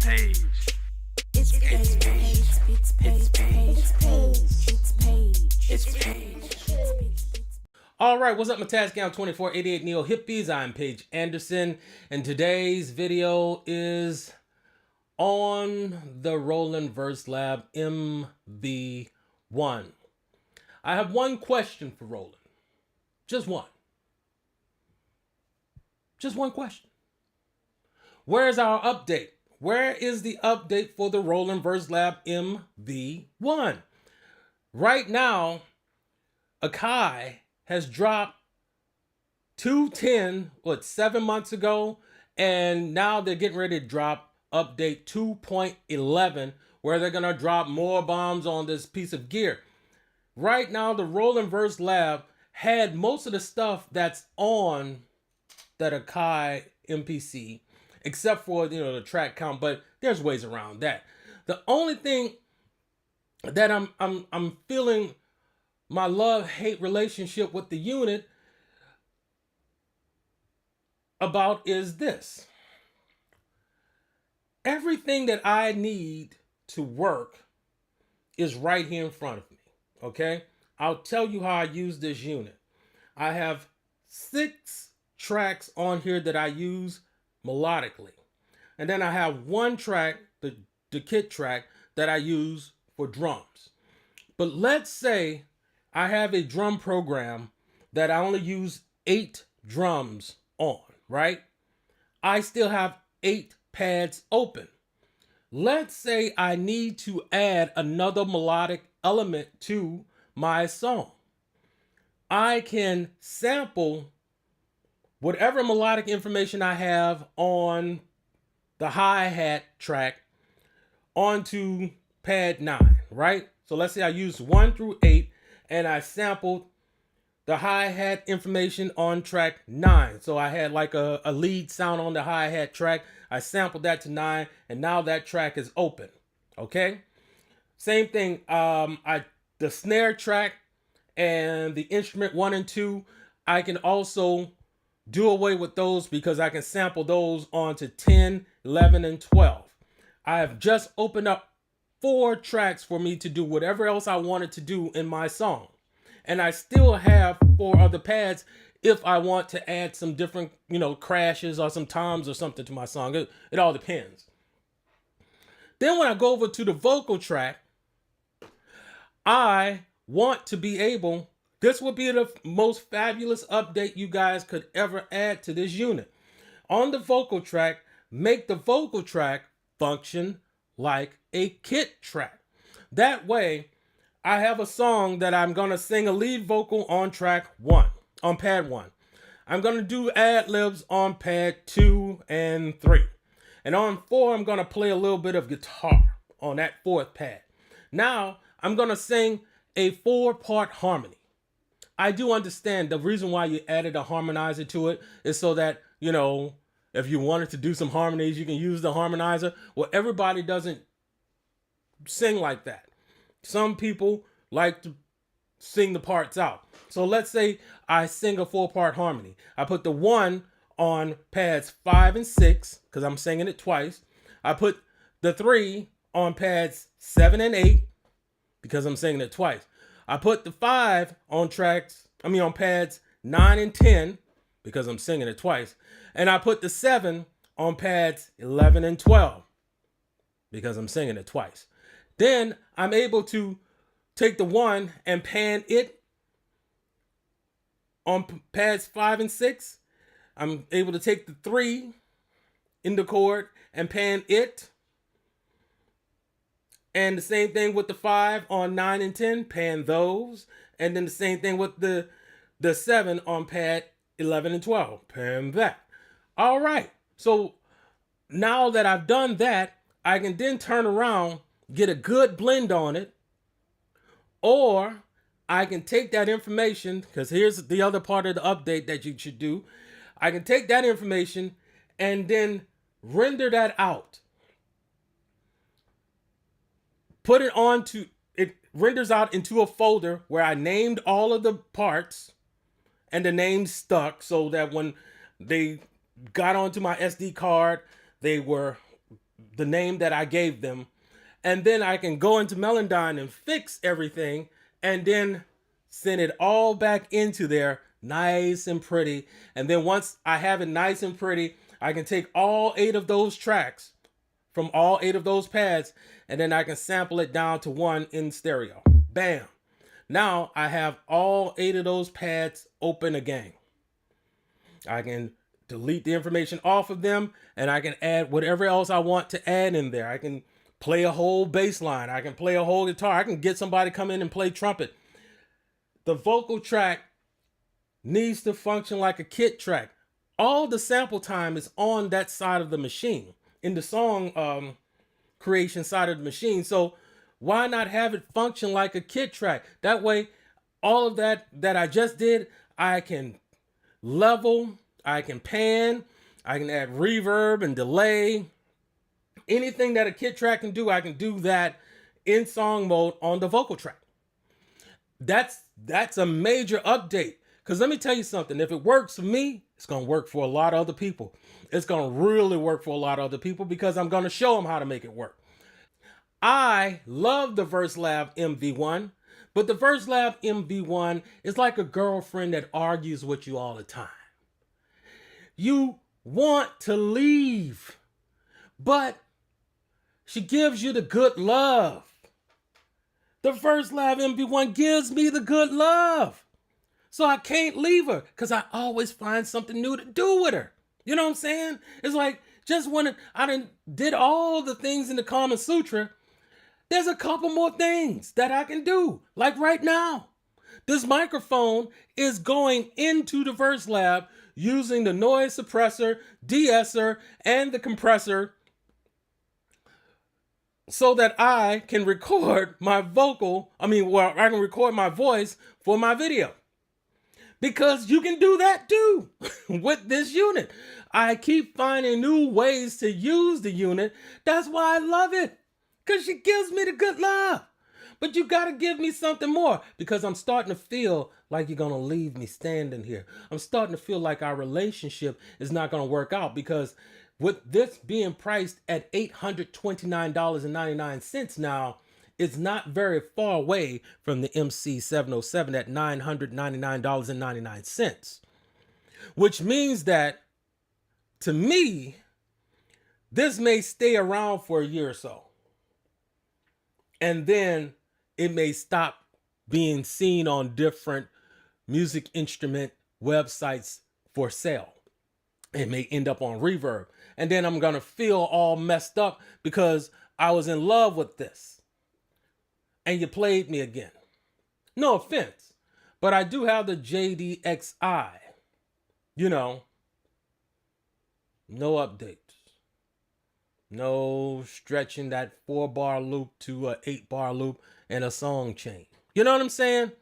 Paige. It's Paige. It's Paige. It's Paige. It's Paige. It's Paige. All right, what's up, my Tascam 2488 Neo Hippies? I'm Paige Anderson, and today's video is on the Roland VERSLAB MV-1. I have one question for Roland. Just one. Just one question. Where's our update? Where is the update for the Roland VERSLAB MV-1? Right now, Akai has dropped 2.10, 7 months ago, and now they're getting ready to drop update 2.11, where they're going to drop more bombs on this piece of gear. Right now, the Roland VERSLAB had most of the stuff that's on that Akai MPC, except for the track count, but there's ways around that. The only thing that I'm feeling my love-hate relationship with the unit about is this. Everything that I need to work is right here in front of me, okay? I'll tell you how I use this unit. I have 6 tracks on here that I use melodically. And then I have one track, the kit track, that I use for drums. But let's say I have a drum program that I only use 8 drums on, right? I still have 8 pads open. Let's say I need to add another melodic element to my song. I can sample whatever melodic information I have on the hi-hat track onto pad 9, right? So let's say I use 1 through 8 and I sampled the hi-hat information on track 9. So I had like a lead sound on the hi-hat track. I sampled that to 9, and now that track is open, okay? Same thing, the snare track and the instrument 1 and 2, I can also do away with those because I can sample those onto 10, 11, and 12. I have just opened up 4 tracks for me to do whatever else I wanted to do in my song. And I still have 4 other pads if I want to add some different, crashes or some toms or something to my song. It all depends. Then when I go over to the vocal track, I want to be able, this would be the most fabulous update you guys could ever add to this unit. On the vocal track, make the vocal track function like a kit track. That way, I have a song that I'm going to sing a lead vocal on track 1, on pad 1. I'm going to do ad-libs on pad 2 and 3. And on 4, I'm going to play a little bit of guitar on that 4th pad. Now, I'm going to sing a 4-part harmony. I do understand the reason why you added a harmonizer to it is so that, if you wanted to do some harmonies, you can use the harmonizer. Well, everybody doesn't sing like that. Some people like to sing the parts out. So let's say I sing a 4-part harmony. I put the 1 on pads 5 and 6 because I'm singing it twice. I put the 3 on pads 7 and 8 because I'm singing it twice. I put the 5 on pads 9 and 10 because I'm singing it twice. And I put the 7 on pads 11 and 12 because I'm singing it twice. Then I'm able to take the 1 and pan it on pads 5 and 6. I'm able to take the 3 in the chord and pan it. And the same thing with the 5 on 9 and 10, pan those. And then the same thing with the 7 on pad 11 and 12, pan that. All right, so now that I've done that, I can then turn around, get a good blend on it, or I can take that information, because here's the other part of the update that you should do. I can take that information and then render that out. Put it onto, it renders out into a folder where I named all of the parts and the names stuck so that when they got onto my SD card, they were the name that I gave them. And then I can go into Melodyne and fix everything and then send it all back into there nice and pretty. And then once I have it nice and pretty, I can take all 8 of those tracks from all 8 of those pads, and then I can sample it down to 1 in stereo. Bam. Now I have all 8 of those pads open again. I can delete the information off of them, and I can add whatever else I want to add in there. I can play a whole bass line. I can play a whole guitar. I can get somebody to come in and play trumpet. The vocal track needs to function like a kit track. All the sample time is on that side of the machine, in the song creation side of the machine. So why not have it function like a kit track? That way, all of that I just did, I can level, I can pan, I can add reverb and delay. Anything that a kit track can do, I can do that in song mode on the vocal track. That's a major update. Because let me tell you something, if it works for me, it's going to work for a lot of other people. It's going to really work for a lot of other people because I'm going to show them how to make it work. I love the VERSLAB MV-1, but the VERSLAB MV-1 is like a girlfriend that argues with you all the time. You want to leave, but she gives you the good love. The VERSLAB MV-1 gives me the good love. So I can't leave her because I always find something new to do with her. You know what I'm saying? It's like just when I did all the things in the Kama Sutra, there's a couple more things that I can do. Like right now, this microphone is going into the VERSLAB using the noise suppressor, de-esser, and the compressor so that I can record my I can record my voice for my video. Because you can do that too with this unit. I keep finding new ways to use the unit. That's why I love it. Because she gives me the good love. But you got to give me something more. Because I'm starting to feel like you're going to leave me standing here. I'm starting to feel like our relationship is not going to work out. Because with this being priced at $829.99 now, it's not very far away from the MC707 at $999.99. Which means that, to me, this may stay around for a year or so. And then it may stop being seen on different music instrument websites for sale. It may end up on Reverb. And then I'm going to feel all messed up because I was in love with this. And you played me again. No offense, but I do have the JDXI. You know, no updates. No stretching that 4-bar loop to a 8-bar loop and a song chain. You know what I'm saying?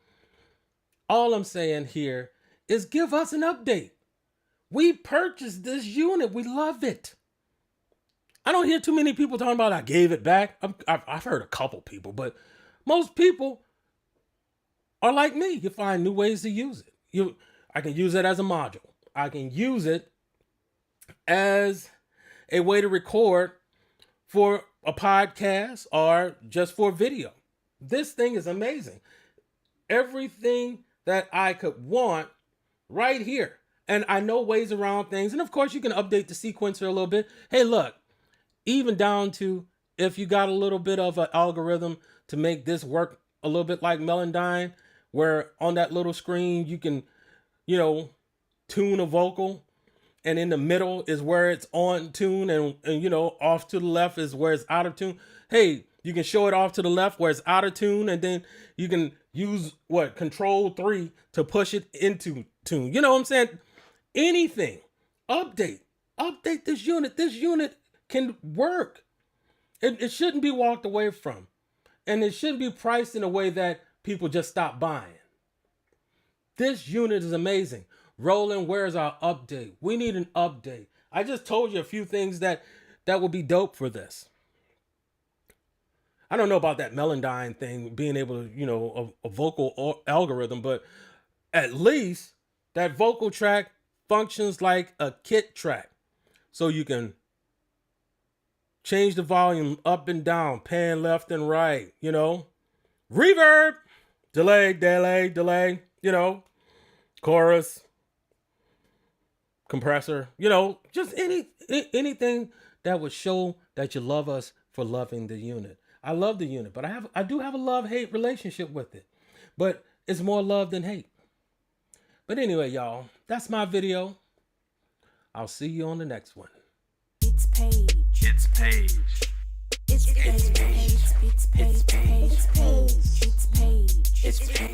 All I'm saying here is give us an update. We purchased this unit. We love it. I don't hear too many people talking about I gave it back. I've heard a couple people, but most people are like me. You find new ways to use it. I can use it as a module. I can use it as a way to record for a podcast or just for video. This thing is amazing. Everything that I could want right here. And I know ways around things. And of course, you can update the sequencer a little bit. Hey, look, even down to if you got a little bit of an algorithm to make this work a little bit like Melodyne, where on that little screen you can, tune a vocal, and in the middle is where it's on tune, and off to the left is where it's out of tune. Hey, you can show it off to the left where it's out of tune, and then you can use Control 3 to push it into tune. You know what I'm saying? Anything. Update this unit. This unit can work. It shouldn't be walked away from. And it shouldn't be priced in a way that people just stop buying. This unit is amazing. Roland, where's our update? We need an update. I just told you a few things that would be dope for this. I don't know about that Melodyne thing, being able to, a vocal algorithm, but at least that vocal track functions like a kit track. So you can change the volume up and down, pan left and right, you know, reverb, delay, delay, delay, you know, chorus, compressor, you know, just anything that would show that you love us for loving the unit. I love the unit, but I do have a love-hate relationship with it, but it's more love than hate. But anyway, y'all, that's my video. I'll see you on the next one. It's Paige. It's Paige. It's Paige. It's Paige. It's Paige. It's Paige. It's Paige. It's Paige.